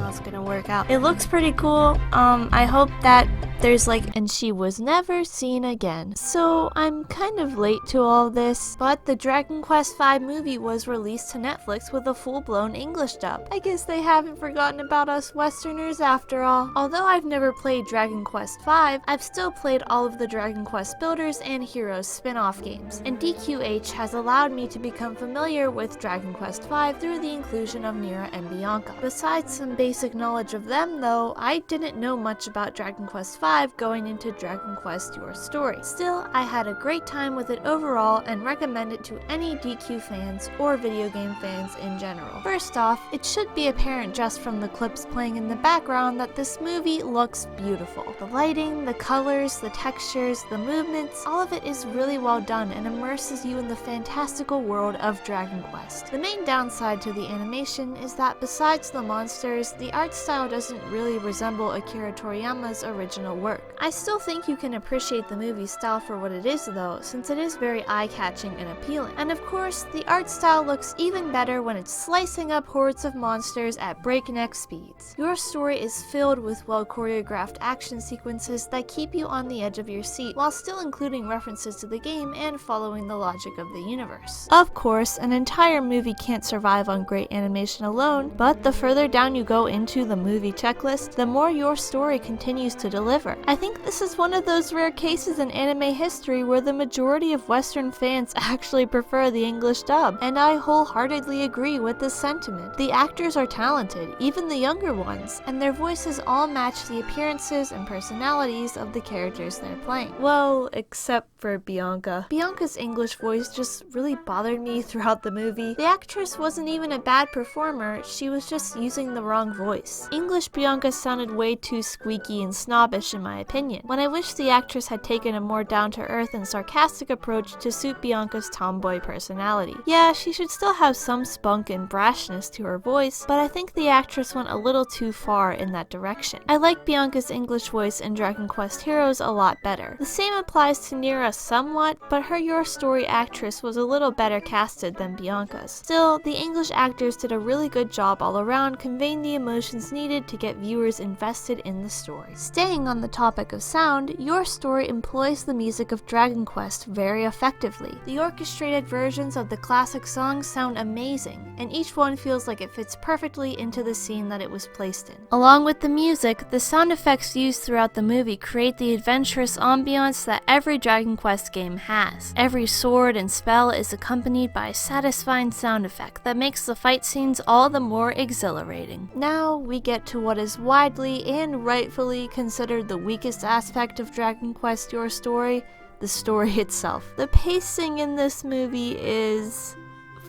how it's gonna work out. It looks pretty cool. I hope that there's and she was never seen again. So I'm kind of late to all this, but the Dragon Quest V movie was released to Netflix with a full-blown English dub. I guess they haven't forgotten about us Westerners after all. Although I've never played Dragon Quest V, I've still played all of the Dragon Quest Builders and Heroes spin-off games, and DQH has allowed me to become familiar with Dragon Quest V through the inclusion of Mira and Bianca. Besides some basic knowledge of them though, I didn't know much about Dragon Quest V going into Dragon Quest Your Story. Still, I had a great time with it overall and recommend it to any DQ fans or video game fans in general. First off, it should be apparent just from the clips playing in the background that this movie looks beautiful. The lighting, the colors, the textures, the movements, all of it is really well done and immerses you in the fantastical world of Dragon Quest. The main downside to the animation is that besides the monsters, the art style doesn't really resemble Akira Toriyama's original work. I still think you can appreciate the movie style for what it is though, since it is very eye-catching and appealing. And of course, the art style looks even better when it's slicing up hordes of monsters at breakneck speeds. Your Story is filled with well-choreographed action sequences that keep you on the edge of your seat, while still including references to the game and following the logic of the universe. Of course, an entire movie can't survive on great animation alone, but the further down you go into the movie checklist, the more Your Story continues to deliver. I think this is one of those rare cases in anime history where the majority of Western fans actually prefer the English dub, and I wholeheartedly agree with this sentiment. The actors are talented, even the younger ones, and their voices all match the appearances and personalities of the characters they're playing. Well, except for Bianca. Bianca's English voice just really bothered me throughout the movie. The actress wasn't even a bad performer, she was just using the wrong voice. English Bianca sounded way too squeaky and snobbish in my opinion, when I wish the actress had taken a more down-to-earth and sarcastic approach to suit Bianca's tomboy personality. Yeah, she should still have some spunk and brashness to her voice, but I think the actress went a little too far in that direction. I like Bianca's English voice in Dragon Quest Heroes a lot better. The same applies to Nira somewhat, but her Your Story actress was a little better casted than Bianca's. Still, the English actors did a really good job all around conveying the emotions needed to get viewers invested in the story. Staying on the topic of sound, Your Story employs the music of Dragon Quest very effectively. The orchestrated versions of the classic songs sound amazing, and each one feels like it fits perfectly into the scene that it was placed in. Along with the music, the sound effects used throughout the movie create the adventurous ambiance that every Dragon Quest game has. Every sword and spell is accompanied by a satisfying sound effect that makes the fight scenes all the more exhilarating. Now we get to what is widely and rightfully considered the weakest aspect of Dragon Quest Your Story, the story itself. The pacing in this movie is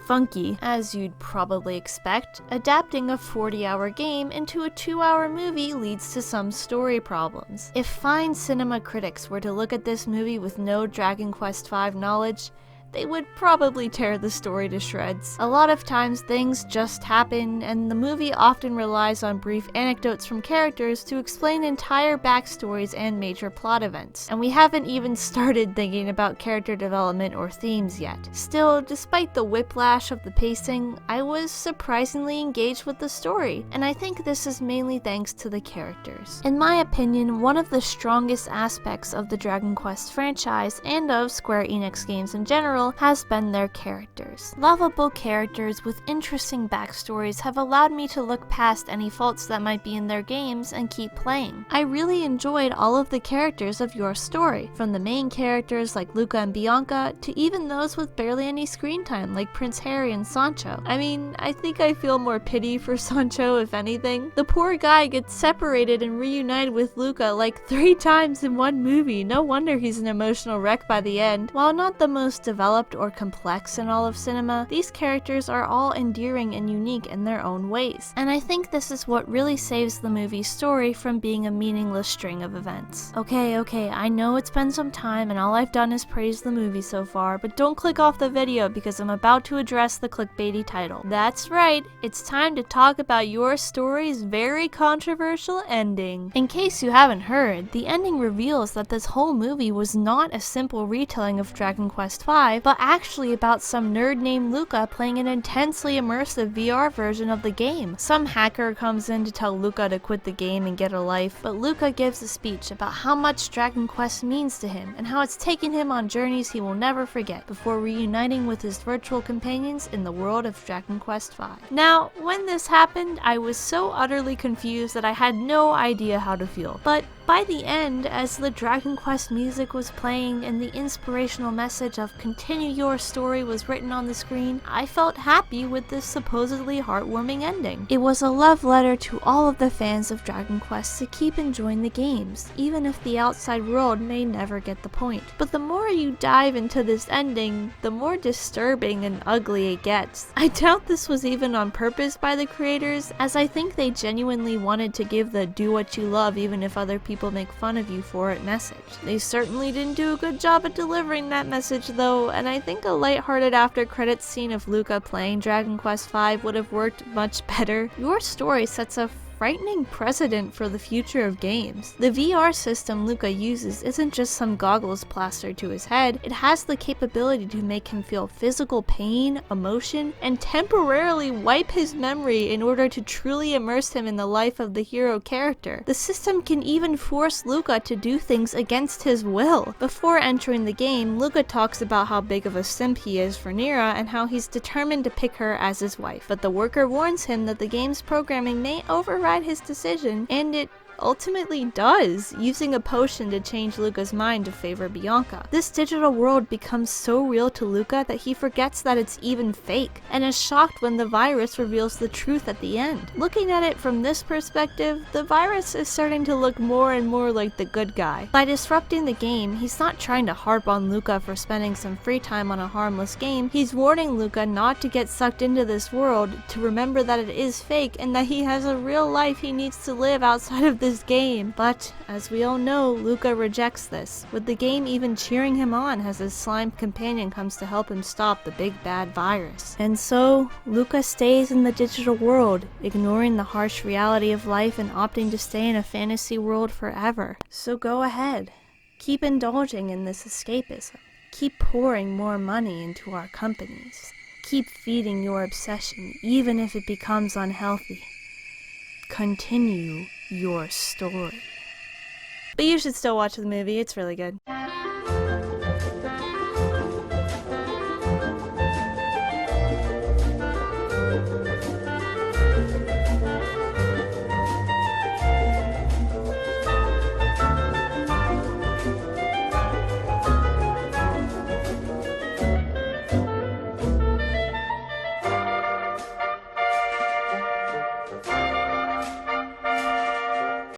funky, as you'd probably expect. Adapting a 40-hour game into a 2-hour movie leads to some story problems. If fine cinema critics were to look at this movie with no Dragon Quest V knowledge, they would probably tear the story to shreds. A lot of times things just happen, and the movie often relies on brief anecdotes from characters to explain entire backstories and major plot events. And we haven't even started thinking about character development or themes yet. Still, despite the whiplash of the pacing, I was surprisingly engaged with the story, and I think this is mainly thanks to the characters. In my opinion, one of the strongest aspects of the Dragon Quest franchise and of Square Enix games in general has been their characters. Lovable characters with interesting backstories have allowed me to look past any faults that might be in their games and keep playing. I really enjoyed all of the characters of Your Story, from the main characters like Luca and Bianca to even those with barely any screen time like Prince Harry and Sancho. I mean, I think I feel more pity for Sancho if anything. The poor guy gets separated and reunited with Luca like 3 times in one movie. No wonder he's an emotional wreck by the end. While not the most developed or complex in all of cinema, these characters are all endearing and unique in their own ways. And I think this is what really saves the movie's story from being a meaningless string of events. Okay, I know it's been some time and all I've done is praise the movie so far, but don't click off the video because I'm about to address the clickbaity title. That's right, it's time to talk about Your Story's very controversial ending. In case you haven't heard, the ending reveals that this whole movie was not a simple retelling of Dragon Quest V, 5, but actually about some nerd named Luca playing an intensely immersive VR version of the game. Some hacker comes in to tell Luca to quit the game and get a life, but Luca gives a speech about how much Dragon Quest means to him and how it's taken him on journeys he will never forget before reuniting with his virtual companions in the world of Dragon Quest V. Now, when this happened, I was so utterly confused that I had no idea how to feel. But by the end, as the Dragon Quest music was playing and the inspirational message of "continue your story" was written on the screen, I felt happy with this supposedly heartwarming ending. It was a love letter to all of the fans of Dragon Quest to keep enjoying the games, even if the outside world may never get the point. But the more you dive into this ending, the more disturbing and ugly it gets. I doubt this was even on purpose by the creators, as I think they genuinely wanted to give the "do what you love even if other people make fun of you for it" message. They certainly didn't do a good job at delivering that message though, and I think a lighthearted after credits scene of Luca playing Dragon Quest V would have worked much better. Your story sets a frightening precedent for the future of games. The VR system Luca uses isn't just some goggles plastered to his head, it has the capability to make him feel physical pain, emotion, and temporarily wipe his memory in order to truly immerse him in the life of the hero character. The system can even force Luca to do things against his will. Before entering the game, Luca talks about how big of a simp he is for Nira and how he's determined to pick her as his wife, but the worker warns him that the game's programming may override his decision, and it ultimately does, using a potion to change Luca's mind to favor Bianca. This digital world becomes so real to Luca that he forgets that it's even fake, and is shocked when the virus reveals the truth at the end. Looking at it from this perspective, the virus is starting to look more and more like the good guy. By disrupting the game, he's not trying to harp on Luca for spending some free time on a harmless game, he's warning Luca not to get sucked into this world, to remember that it is fake, and that he has a real life he needs to live outside of this game. But, as we all know, Luca rejects this, with the game even cheering him on as his slime companion comes to help him stop the big bad virus. And so, Luca stays in the digital world, ignoring the harsh reality of life and opting to stay in a fantasy world forever. So go ahead. Keep indulging in this escapism. Keep pouring more money into our companies. Keep feeding your obsession, even if it becomes unhealthy. Continue your story. But you should still watch the movie, it's really good.